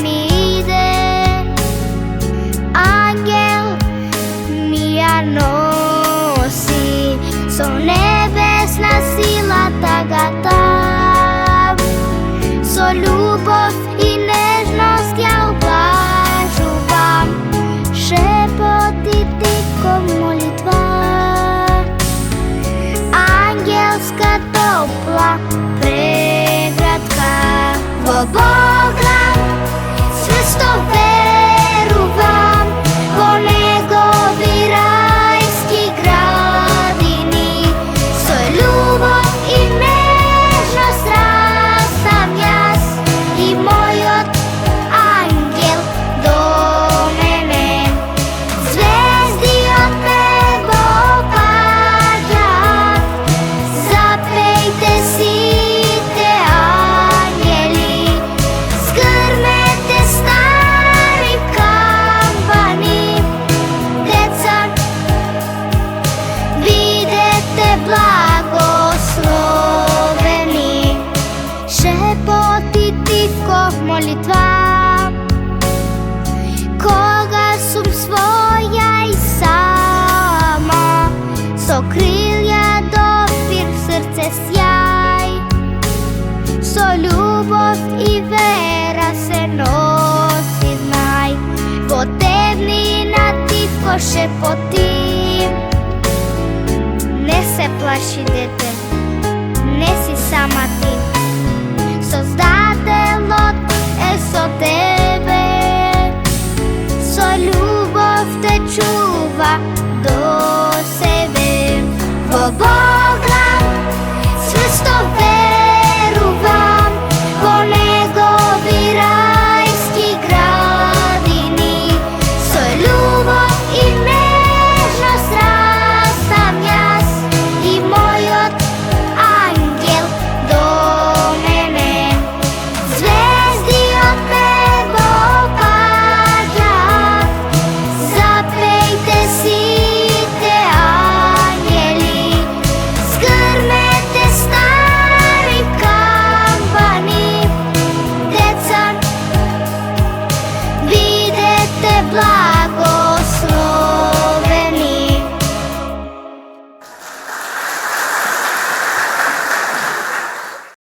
ми иде. Ангел ми ја носи, со небесна сила тагата. Со љубов и нежност ја ублажувам шепотите кон молитва. Ангелска топла преградка. Во Бога свесто верувам, во негови рајски градини. Со љубов и нежност растам јас и мојот ангел до мене. Звезди од небо паѓаат, запејте сите ангели, згрмете стари камбани. Деца, бидете благословени. Шепоти тихко молитва, кога сум своја и сама, со крилја допир срце сјај. Со љубов и вера се носи знај, во темнина тихко шепоти. Не се плаши, дете, не си сама ти.